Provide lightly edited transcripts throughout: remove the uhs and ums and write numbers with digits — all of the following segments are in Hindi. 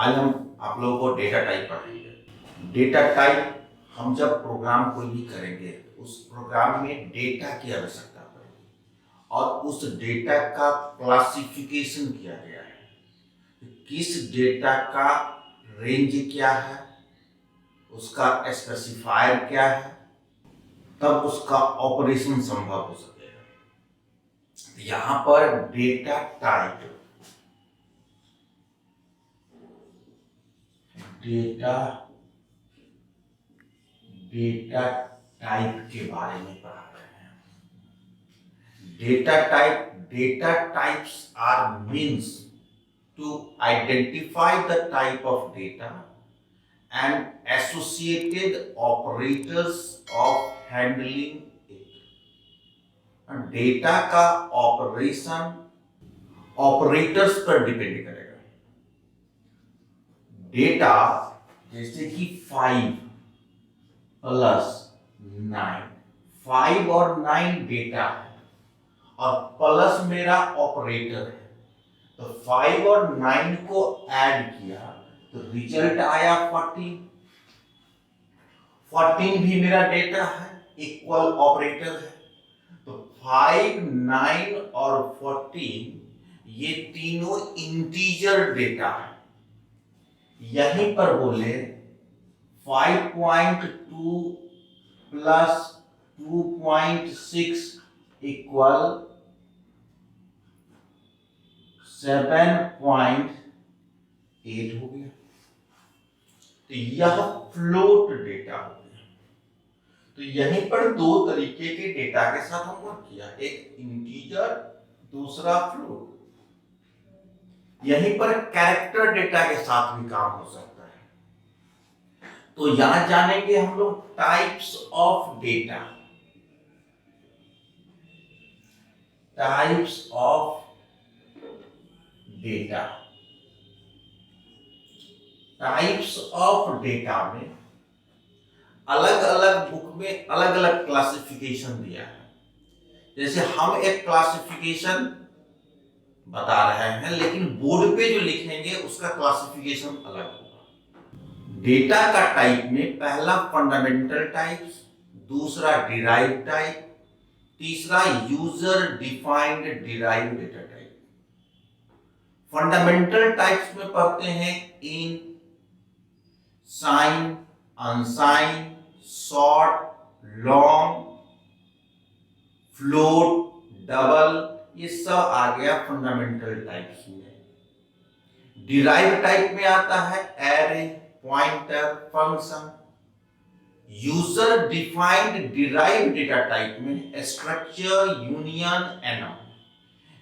आज हम आप लोगों को डेटा टाइप पढ़ाएंगे। डेटा टाइप हम जब प्रोग्राम कोई भी करेंगे तो उस प्रोग्राम में डेटा की आवश्यकता पड़ेगी और उस डेटा का क्लासिफिकेशन किया गया है। किस डेटा का रेंज क्या है, उसका स्पेसिफायर क्या है, तब उसका ऑपरेशन संभव हो सकेगा। तो यहां पर डेटा डेटा टाइप के बारे में पढ़ा रहे हैं। Data types are means to identify the type of data and associated operators of handling it। Data का ऑपरेशन ऑपरेटर्स पर डिपेंड करेगा। डेटा जैसे कि 5 प्लस 9, 5 और 9 डेटा है और प्लस मेरा ऑपरेटर है, तो 5 और 9 को ऐड किया तो रिजल्ट आया 14। 14 भी मेरा डेटा है, इक्वल ऑपरेटर है। तो 5, 9 और 14 ये तीनों इंटीजर डेटा है। यहीं पर बोले 5.2 प्लस 2.6 इक्वल 7.8 हो गया। तो यह फ्लोट डेटा हो गया। तो यहीं पर दो तरीके के डेटा के साथ हम वर्क किया, एक इंटीजर, दूसरा फ्लोट। यहीं पर कैरेक्टर डेटा के साथ भी काम हो सकता है। तो यहां जानेंगे हम लोग types of data. Types of data. Types of data में अलग अलग बुक में अलग अलग क्लासिफिकेशन दिया है। जैसे हम एक क्लासिफिकेशन बता रहे हैं, लेकिन बोर्ड पे जो लिखेंगे उसका क्लासिफिकेशन अलग होगा। डेटा का टाइप में पहला फंडामेंटल टाइप्स, दूसरा डिराइव टाइप, तीसरा user defined derive data type. Fundamental types में पढ़ते हैं int, signed, unsigned, short, long, float, double, ये सब आ गया फंडामेंटल टाइप्स में। डिराइव टाइप में आता है array, pointer, function. User defined derive data type में स्ट्रक्चर, यूनियन, एनम।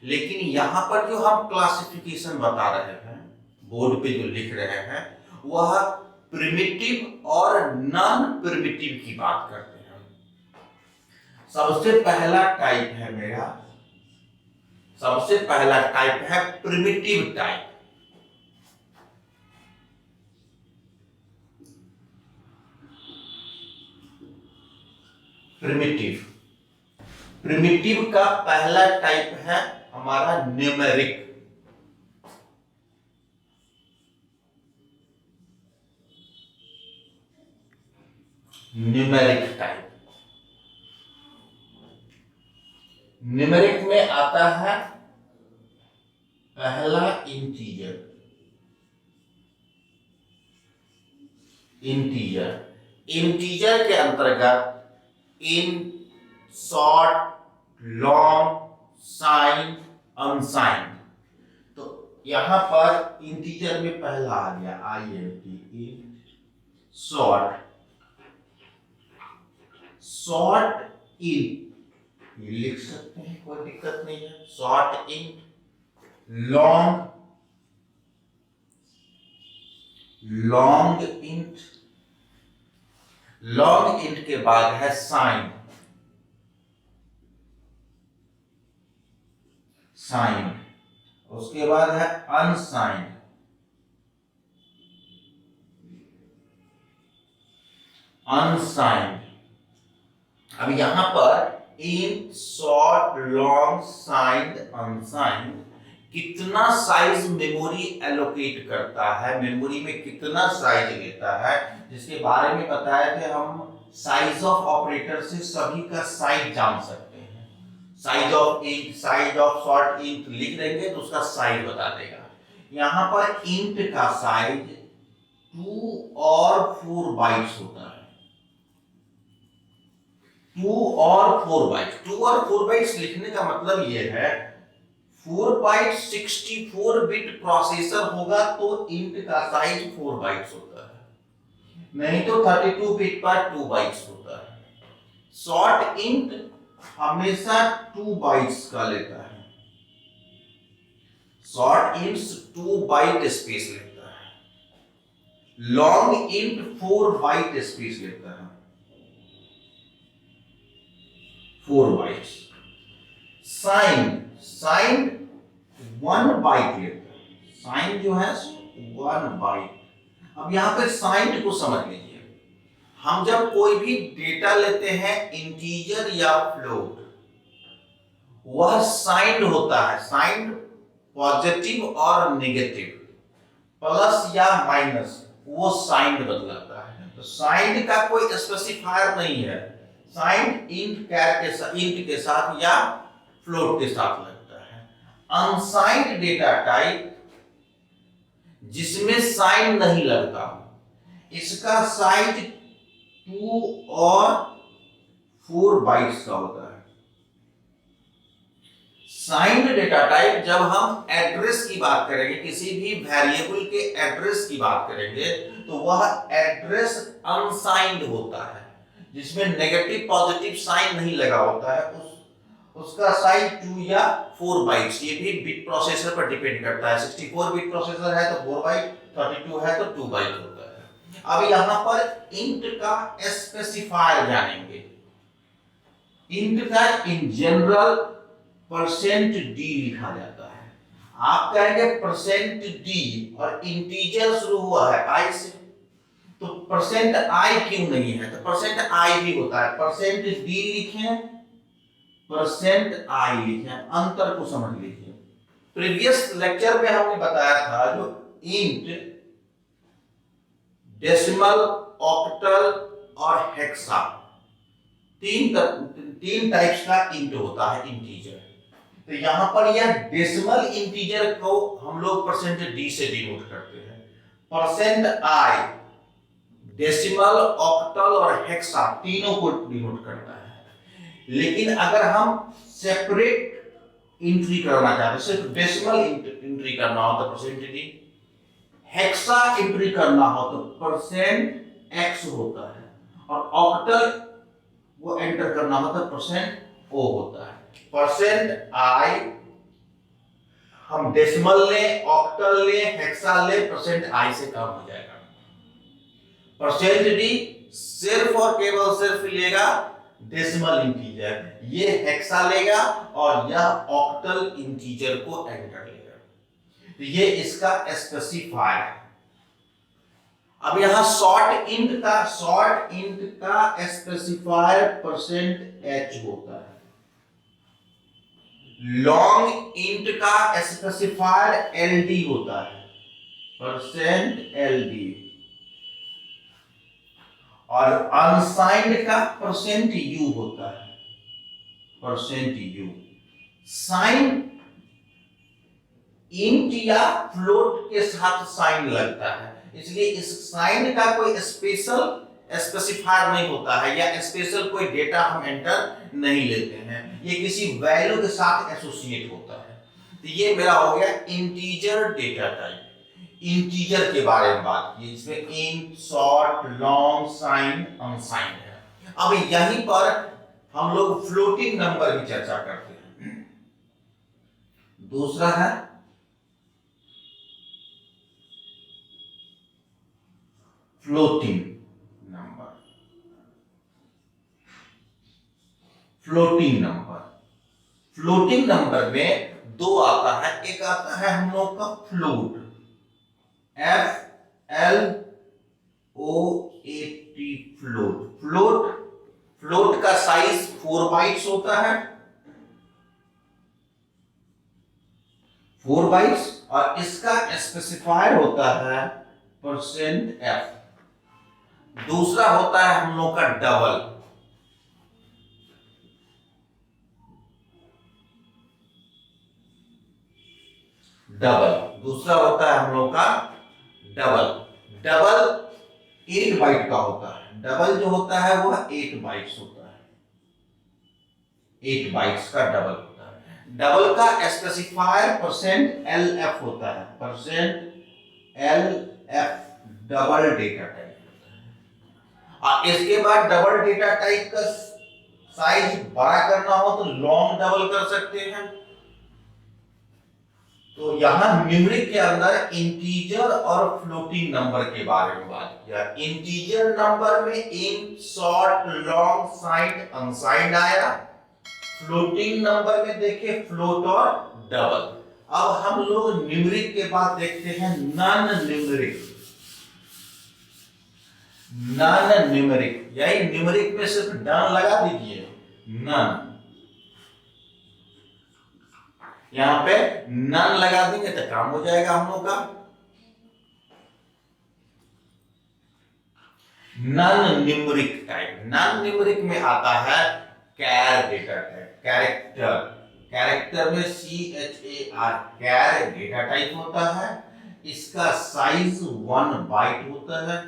लेकिन यहां पर जो हम क्लासिफिकेशन बता रहे हैं, बोर्ड पे जो लिख रहे हैं, वह प्रिमिटिव और नॉन प्रिमिटिव की बात करते हैं। सबसे पहला टाइप है मेरा, सबसे पहला टाइप है प्रिमिटिव टाइप। प्रिमिटिव प्रिमिटिव का पहला टाइप है हमारा न्यूमेरिक। Numeric type. न्यूमेरिक में आता है पहला इंटीजर। इंटीजर के अंतर्गत इन, शॉर्ट, लॉन्ग, साइन, अनसाइन। तो यहां पर इंटीजर में पहला आ गया INT, इन, शॉर्ट, इन, ये लिख सकते हैं, कोई दिक्कत नहीं है। शॉर्ट इन, लॉन्ग, इंट। लॉन्ग इंट के बाद है साइन, उसके बाद है अनसाइन, अब यहां पर इन, शॉर्ट, लॉन्ग, साइन, अनसाइन, कितना साइज मेमोरी एलोकेट करता है, मेमोरी में कितना साइज लेता है, जिसके बारे में बताया थे हम। साइज ऑफ ऑपरेटर से सभी का साइज जान सकते हैं। Size of int, size of short int लिख देंगे तो उसका साइज बता देगा। यहाँ पर इंट का साइज 2 और 4 बाइट्स होता है। 2 और 4 बाइट्स, 2 और 4 बाइट्स लिखने का मतलब यह है 4 बाइट 64 बिट प्रोसेसर होगा तो इंट का साइज 4 बाइट्स होता है, नहीं तो 32 बिट पर 2 बाइट्स होता है। शॉर्ट इंट हमेशा 2 बाइट्स का लेता है। शॉर्ट इंट 2 बाइट स्पेस लेता है। लॉन्ग इंट 4 बाइट स्पेस लेता है, 4 बाइट्स। साइन 1 बाइट लेता है। साइन जो है 1 बाइट। अब यहां पे साइन को समझ लीजिए। हम जब कोई भी डेटा लेते हैं इंटीजर या फ्लोट, वह साइंड होता है। साइंड पॉजिटिव और नेगेटिव, प्लस या माइनस, वो साइंड बदलाता है। तो साइंड का कोई स्पेसिफायर नहीं है। साइंड इंट के साथ या फ्लोट के साथ लगता है। अनसाइंड डेटा टाइप जिसमें साइन नहीं लगता, इसका साइज 2 और 4 बाइट्स का होता है। साइंड डेटा टाइप जब हम एड्रेस की बात करेंगे, किसी भी वेरिएबल के एड्रेस की बात करेंगे, तो वह एड्रेस अनसाइंड होता है, जिसमें नेगेटिव पॉजिटिव साइन नहीं लगा होता है। उसका साइज 2 या 4 बाइट्स, ये भी बिट प्रोसेसर पर डिपेंड करता है। 64 बिट प्रोसेसर है तो 4 बाइट, 32 है तो 2 बाइट होता है। अब यहां पर इंट का स्पेसिफायर जानेंगे। इंट का इन जनरल %d लिखा जाता है। आप कहेंगे %d और इंटीजर शुरू हुआ है i से, तो %i क्यों नहीं है? तो %i भी होता है। %d लिखें, %i लिखें, अंतर को समझ लीजिए। प्रीवियस लेक्चर में हमने बताया था जो इंट, डेसिमल, ऑक्टल और हेक्सा, तीन टाइप्स का इंट होता है इंटीजर। तो यहां पर यह डेसिमल इंटीजर को हम लोग %d से डिनोट करते हैं। %i डेसिमल, ऑक्टल और हेक्सा तीनों को डिनोट करता है। लेकिन अगर हम सेपरेट एंट्री करना चाहते हैं, सिर्फ डेसिमल एंट्री करना हो तो %d, हेक्सा एंट्री करना हो तो %x होता है, और ऑक्टल वो एंटर करना हो तो %o होता है। %i हम डेसिमल लें, ऑक्टल लें, हेक्सा लें, %i से कम हो जाएगा। %d सिर्फ और केवल सिर्फ लेगा डेसिमल इंटीजर, ये हेक्सा लेगा और यह ऑक्टल इंटीजर को एंटर लेगा। तो ये इसका स्पेसिफायर है। अब यहां शॉर्ट इंट का स्पेसिफायर %h होता है। लॉन्ग इंट का स्पेसिफायर LD होता है, %LD। और अनसाइंड का %u होता है, %u। साइन इंट या फ्लोट के साथ साइन लगता है, इसलिए इस साइन का कोई स्पेशल स्पेसिफायर नहीं होता है, या स्पेशल कोई डेटा हम एंटर नहीं लेते हैं। ये किसी वैल्यू के साथ एसोसिएट होता है। तो ये मेरा हो गया इंटीजर डेटा टाइप। इंटीजर के बारे में बात की, इसमें int, short, long, signed, unsigned है। अब यहीं पर हम लोग फ्लोटिंग नंबर की चर्चा करते हैं। दूसरा है फ्लोटिंग नंबर। फ्लोटिंग नंबर में दो आता है। एक आता है हम लोग का फ्लोट, FLOAT, फ्लोट का साइज 4 बाइट्स होता है। 4 बाइट्स, और इसका स्पेसिफायर होता है %f। दूसरा होता है हम लोग का डबल। दूसरा होता है हम लोग का डबल। डबल 8 बाइट का होता है। डबल जो होता है वह 8 बाइट्स होता है। 8 बाइट्स का डबल होता है। डबल का स्पेसिफायर %lf होता है। %lf डबल डेटा टाइप होता है। और इसके बाद डबल डेटा टाइप का साइज बड़ा करना हो तो लॉन्ग डबल कर सकते हैं। तो यहां न्यूमरिक के अंदर इंटीजर और फ्लोटिंग नंबर के बारे में बात किया। इंटीजर नंबर में इन, शॉर्ट, लॉन्ग, साइंड, अनसाइंड आया। फ्लोटिंग नंबर में देखिए फ्लोट और डबल। अब हम लोग न्यूमरिक के बाद देखते हैं नॉन न्यूमरिक। नॉन न्यूमरिक, यही न्यूमरिक में सिर्फ डन लगा दीजिए, नॉन। यहां पे नन लगा देंगे तो काम हो जाएगा हम लोग का। Non numeric type. Non numeric में आता है char data type, character. Character में CHAR, कैर डेटा टाइप होता है। इसका साइज 1 बाइट होता है।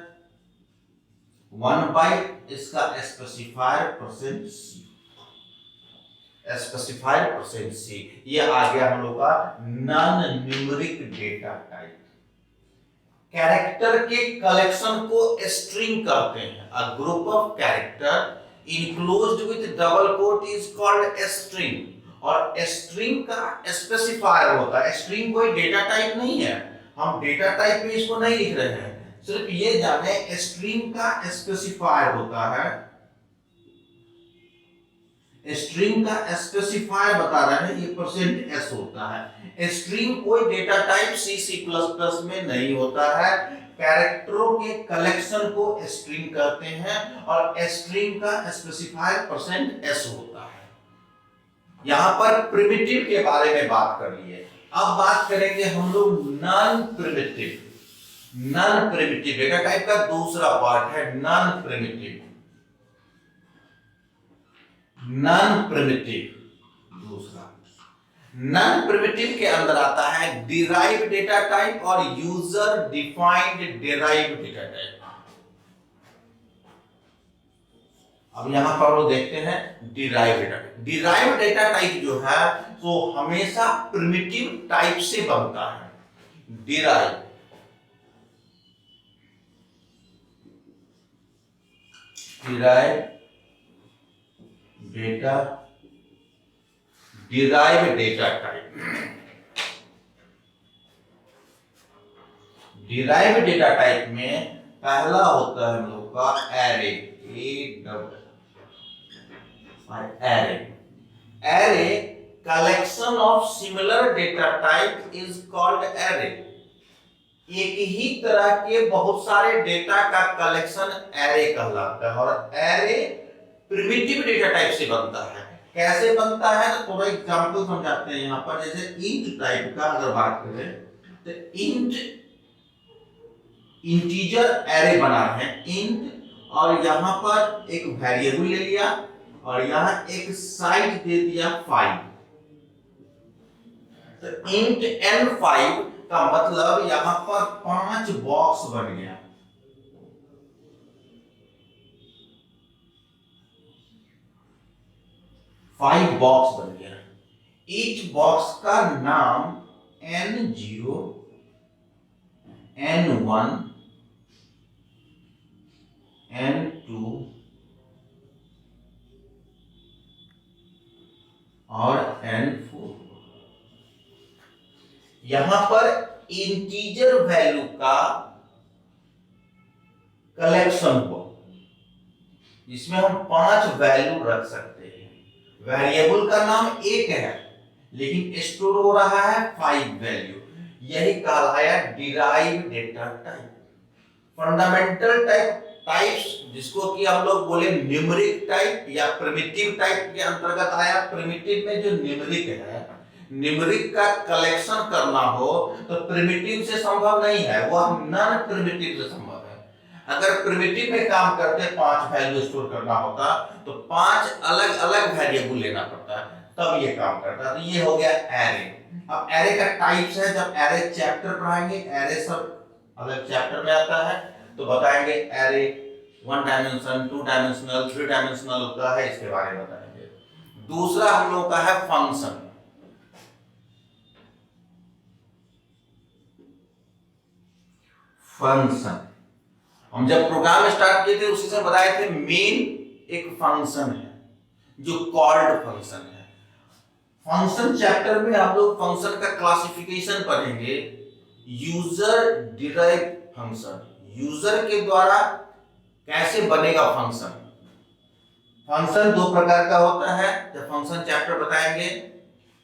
1 बाइट। इसका स्पेसिफायर %C। Specifier %C। ये आ गया हम लोग का non numeric data type. Character के कलेक्शन को स्ट्रिंग कहते हैं। A group of character enclosed with double quote is called string. और स्ट्रिंग का स्पेसिफायर होता है। स्ट्रिंग कोई डेटा टाइप नहीं है, हम डेटा टाइप में इसको नहीं लिख रहे हैं। सिर्फ ये जाने स्ट्रिंग का स्पेसिफायर होता है। स्ट्रिंग का स्पेसिफायर बता रहे हैं, ये %s होता है। स्ट्रिंग कोई डेटा टाइप C++ में नहीं होता है। कैरेक्टरों के कलेक्शन को स्ट्रिंग कहते हैं और स्ट्रिंग का स्पेसिफायर %s होता है। यहां पर प्रिमिटिव के बारे में बात कर लिए। अब बात करेंगे हम लोग non primitive. Non primitive data type का दूसरा पार्ट है नॉन प्रिमिटिव। नॉन प्रिमिटिव दूसरा। नॉन प्रिमिटिव के अंदर आता है डिराइव डेटा टाइप और user defined derive data type. अब यहां पर वो देखते हैं derive data. Derive data type जो है तो हमेशा प्रिमिटिव टाइप से बनता है। Derive data, derive data type. Derive data type में पहला होता है हम लोग का array. Array collection of similar data type is called array. एक ही तरह के बहुत सारे डेटा का कलेक्शन एरे कहलाता है। और एरे प्रिमिटिव डेटा टाइप से बनता है। कैसे बनता है तो थोड़ा एग्जांपल समझाते हैं। यहां पर जैसे इंट टाइप का अगर बात करें तो इंट इंटीजर एरे बना है इंट, और यहां पर एक वेरिएबल ले लिया और यहां एक साइज दे दिया 5। तो इंट n5 का मतलब यहां पर 5 बॉक्स बन गया। फाइव बॉक्स बन गया। ईच बॉक्स का नाम N0, N1, N2 और N4। यहां पर इंटीजर वैल्यू का कलेक्शन हुआ, जिसमें हम 5 वैल्यू रख सकते हैं। वेरिएबल का नाम 1 है लेकिन स्टोर हो रहा है 5 वैल्यू। यही कहलाया derive data type. Fundamental types जिसको कि हम लोग बोले न्यूमेरिक टाइप या प्रिमिटिव टाइप के अंतर्गत आया। प्रिमिटिव में जो न्यूमेरिक है, न्यूमेरिक का कलेक्शन करना हो तो प्रिमिटिव से संभव नहीं है, वह नॉन प्रिमिटिव से संभव है। अगर प्रिमिटिव में काम करते 5 वैल्यू स्टोर करना होता तो 5 अलग अलग वेरिएबल लेना पड़ता है, तब ये काम करता। तो ये हो गया एरे। अब एरे का टाइप्स है, जब एरे चैप्टर पढ़ाएंगे, एरे सब अलग चैप्टर में आता है, तो बताएंगे एरे 1 डायमेंशन, 2 डायमेंशनल, 3 डायमेंशनल होता है, इसके बारे में बताएंगे। दूसरा हम लोग का है फंक्शन। फंक्शन हम जब प्रोग्राम स्टार्ट किए थे उसी से बताए थे, मेन एक फंक्शन है जो कॉल्ड फंक्शन है। फंक्शन चैप्टर में हम लोग फंक्शन का क्लासिफिकेशन पढ़ेंगे। यूजर डिराइव फंक्शन, यूजर के द्वारा कैसे बनेगा फंक्शन। फंक्शन 2 प्रकार का होता है, जब फंक्शन चैप्टर बताएंगे।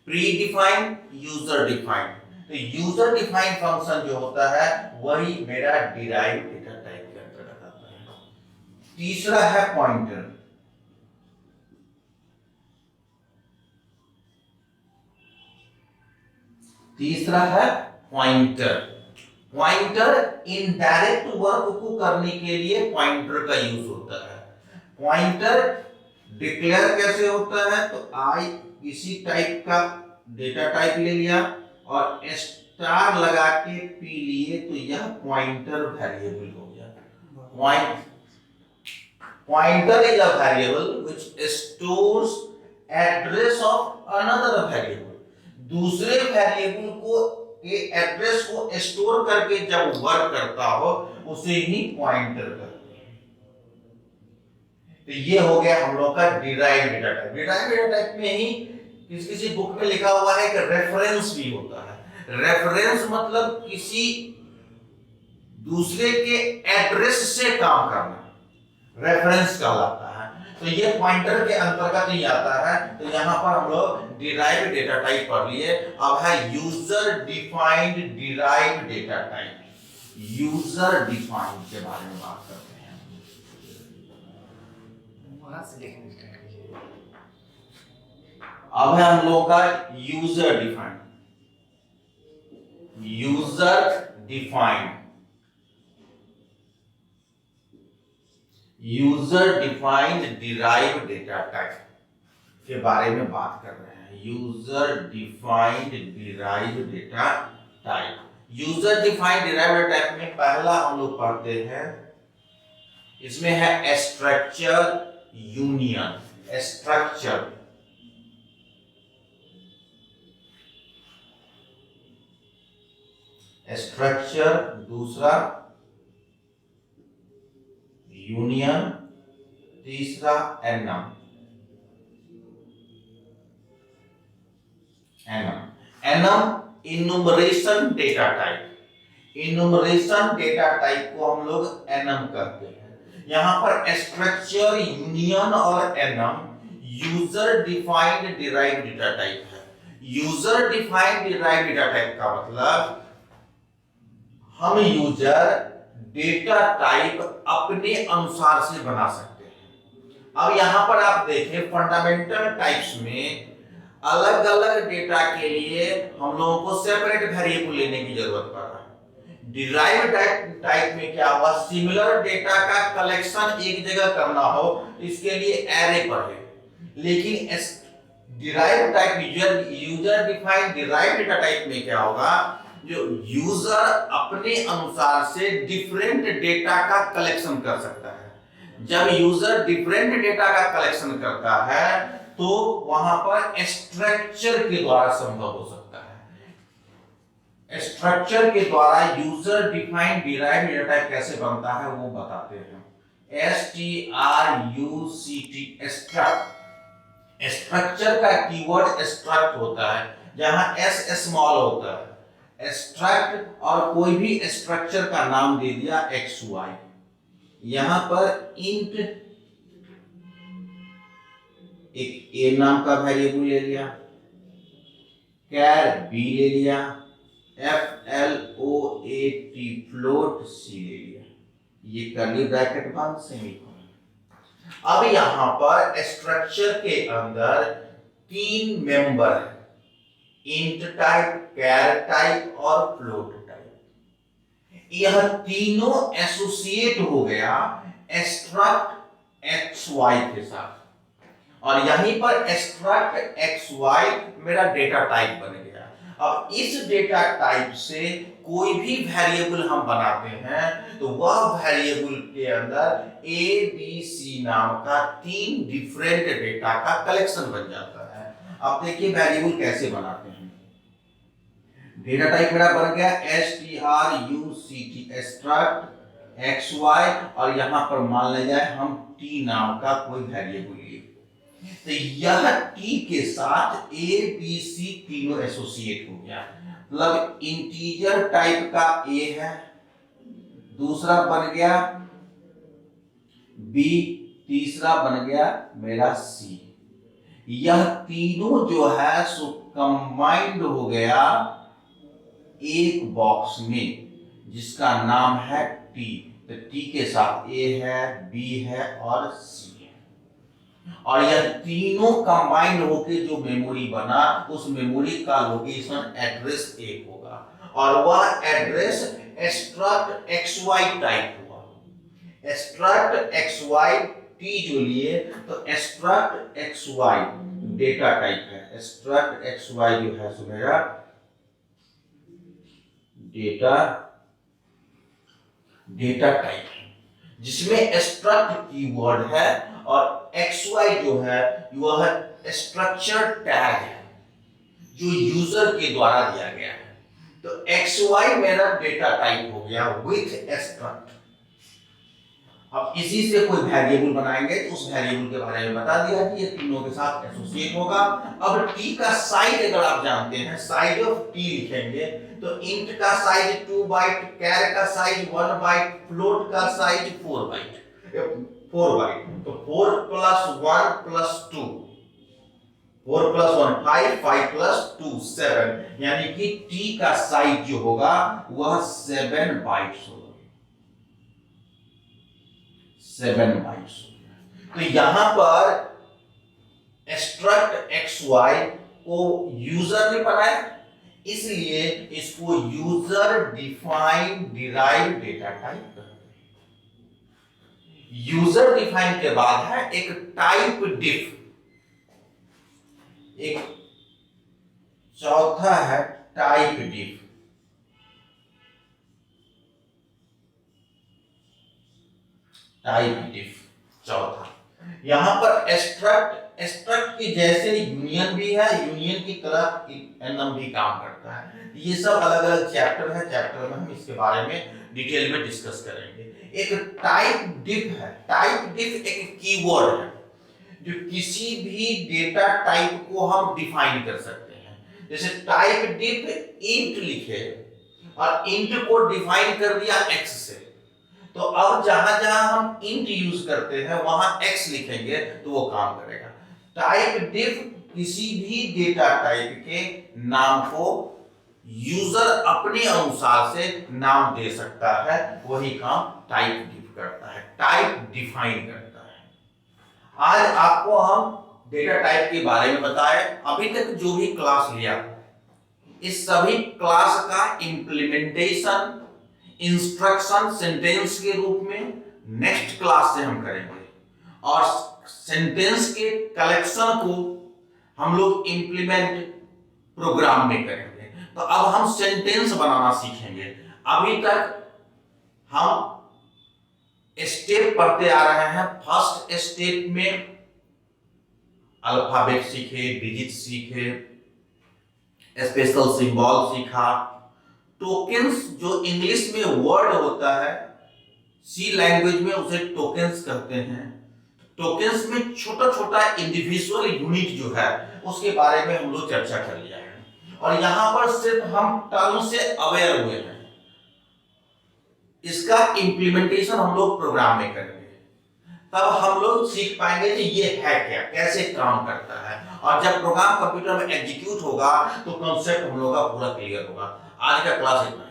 Pre defined, user defined. तो यूजर डिफाइंड फंक्शन जो होता है वही मेरा डिराइव डेटा टाइप के अंतर्गत आता है। तीसरा है पॉइंटर। तीसरा है पॉइंटर। पॉइंटर इनडायरेक्ट वर्क को करने के लिए पॉइंटर का यूज होता है। पॉइंटर डिक्लेयर कैसे होता है, तो आई किसी टाइप का डेटा टाइप ले लिया और स्टार लगा के पी लिए, तो यह पॉइंटर वेरिएबल हो गया। Pointer is a variable which stores address of another variable. दूसरे वेरिएबल को के एड्रेस को स्टोर करके जब वर्क करता हो उसे ही पॉइंटर कहते हैं। तो ये हो गया हम लोग का derived data type. Derived data type में ही किसी बुक में लिखा हुआ है कि रेफरेंस भी होता है। रेफरेंस मतलब किसी दूसरे के एड्रेस से काम करना, रेफरेंस कहलाता है। तो ये पॉइंटर के अंतर्गत ही आता है। तो यहाँ पर हम लोग डिराइव्ड डेटा टाइप पढ़ लिए। अब है user defined derived data type. User defined के बारे में बात करते हैं। अब है हम लोग का user defined. User defined, user defined derived data type के बारे में बात कर रहे हैं। User defined derived data type. User defined derived data type में पहला हम लोग पढ़ते हैं, इसमें है स्ट्रक्चर यूनियन। स्ट्रक्चर स्ट्रक्चर, दूसरा यूनियन, तीसरा annum. Annum enumeration data type. Enumeration data type को हम लोग एनम कहते हैं। यहां पर स्ट्रक्चर यूनियन और annum user defined derived data type है। User defined derived data type का मतलब हम यूजर डेटा टाइप अपने अनुसार से बना सकते हैं। अब यहां पर आप देखें, फंडामेंटल टाइप्स में अलग अलग डेटा के लिए हम लोगों को सेपरेट वेरिएबल लेने की जरूरत पड़ रहा है। डिराइव्ड टाइप में क्या हुआ, सिमिलर डेटा का कलेक्शन एक जगह करना हो, इसके लिए एरे पढ़े। लेकिन derived type, user defined derived data type में क्या होगा, जो यूजर अपने अनुसार से डिफरेंट डेटा का कलेक्शन कर सकता है। जब यूजर डिफरेंट डेटा का कलेक्शन करता है तो वहां पर स्ट्रक्चर के द्वारा संभव हो सकता है। स्ट्रक्चर के द्वारा user defined derived data type कैसे बनता है वो बताते हैं। STRUCT, struct. स्ट्रक्चर का कीवर्ड स्ट्रक्ट होता है, जहां S स्मॉल होता है। एक्सट्रैक्ट और कोई भी स्ट्रक्चर का नाम दे दिया XY। यहां पर इंट एक ए नाम का वेरिएबल ले लिया, कैर बी ले लिया, FLOAT फ्लोट सी ले लिया, ये कर्ली ब्रैकेट बंद, सेमीकोलन। अब यहां पर स्ट्रक्चर के अंदर 3 मेंबर है, इंट टाइप, कैर टाइप और फ्लोट टाइप। यह तीनों एसोसिएट हो गया एक्सट्रैक्ट एक्स वाई के साथ, और यहीं पर एक्सट्रैक्ट एक्स वाई मेरा डेटा टाइप बन गया। अब इस डेटा टाइप से कोई भी वेरिएबल हम बनाते हैं तो वह वेरिएबल के अंदर ए बी सी नाम का 3 डिफरेंट डेटा का कलेक्शन बन जाता है। अब देखिए वेरिएबल कैसे बनाते हैं। डेटा टाइप मेरा बन गया struct एक्सट्रैक्ट एक्स वाई, और यहां पर मान लिया जाए हम टी नाम का कोई वेरिएबल लिए, तो यह टी के साथ ए बी सी तीनों एसोसिएट हो गया। मतलब इंटीजर टाइप का ए है, दूसरा बन गया बी, तीसरा बन गया मेरा सी। यह तीनों जो है सो कंबाइंड हो गया एक बॉक्स में जिसका नाम है टी। तो टी के साथ ए है, बी है और सी है, और यह तीनों कंबाइंड होके जो मेमोरी बना उस मेमोरी का लोकेशन एड्रेस एक होगा, और वह address extract X Y type हुआ। एक्सट्रैक्ट एक्स वाई टी जो लिए तो extract X Y data type है। एक्सट्रैक्ट एक्स वाई जो है सो मेरा डेटा टाइप है, जिसमें एक्सट्रैक्ट कीवर्ड है और xy जो है वह स्ट्रक्चर टैग है जो यूजर के द्वारा दिया गया है। तो xy मेरा डेटा टाइप हो गया विथ एक्सट्रैक्ट। अब इसी से कोई वेरिएबल बनाएंगे तो उस वेरिएबल के बारे में बता दिया कि ये तीनों के साथ एसोसिएट होगा। अब t का साइज अगर आप जानते हैं, साइज ऑफ t लिखेंगे तो इंट का साइज 2 बाइट, कैर का साइज 1 बाइट, फ्लोट का साइज 4 बाइट। तो 4 प्लस 1 प्लस 2, 4 प्लस 1 5, 5 प्लस 2 7, यानी कि t का साइज जो होगा वह 7 बाइट्स होगा। 7 बाइट्स। तो यहां पर एक्सट्रैक्ट एक्स वाई को यूजर ने बनाया, इसलिए इसको user defined derive data type कहते हैं। यूजर डिफाइन के बाद है एक टाइप डिफ, एक चौथा है टाइप डिफ। टाइप डिफ चौथा। यहां पर एक्सट्रैक्ट की जैसे यूनियन भी है, यूनियन की तरह एनम भी काम करता है। ये सब अलग अलग चैप्टर है, चैप्टर में हम इसके बारे में डिटेल में डिस्कस करेंगे। एक टाइप डिफ है। टाइप डिफ एक कीवर्ड है जो किसी भी डेटा टाइप को हम डिफाइन कर सकते हैं। जैसे टाइप डिफ इंट लिखे और इंट को डिफाइन कर दिया एक्स से, तो अब जहां जहां हम इंट यूज करते हैं वहां x लिखेंगे तो वो काम करेगा। टाइप डिफ किसी भी डेटा टाइप के नाम को यूजर अपने अनुसार से नाम दे सकता है, वही काम टाइप डिफ करता है, टाइप डिफाइन करता है। आज आपको हम डेटा टाइप के बारे में बताए। अभी तक जो भी क्लास लिया इस सभी क्लास का इंप्लीमेंटेशन इंस्ट्रक्शन सेंटेंस के रूप में नेक्स्ट क्लास से हम करेंगे, और सेंटेंस के कलेक्शन को हम लोग इंप्लीमेंट प्रोग्राम में करेंगे। तो अब हम सेंटेंस बनाना सीखेंगे। अभी तक हम स्टेप पढ़ते आ रहे हैं। फर्स्ट स्टेप में अल्फाबेट सीखे, डिजिट सीखे, स्पेशल सिंबल सीखा, टोकेंस जो इंग्लिश में वर्ड होता है, सी लैंग्वेज में उसे टोकेंस कहते हैं। टोकेंस में छोटा छोटा इंडिविजुअल यूनिट जो है उसके बारे में हम लोग चर्चा कर लिया है, और यहां पर सिर्फ हम टर्म से अवेयर हुए हैं। इसका इंप्लीमेंटेशन हम लोग प्रोग्राम में करेंगे, तब हम लोग सीख पाएंगे कि ये है क्या, कैसे काम करता है, और जब प्रोग्राम कंप्यूटर में एग्जीक्यूट होगा तो कॉन्सेप्ट हम लोग का पूरा क्लियर होगा। आज का क्लास इतना।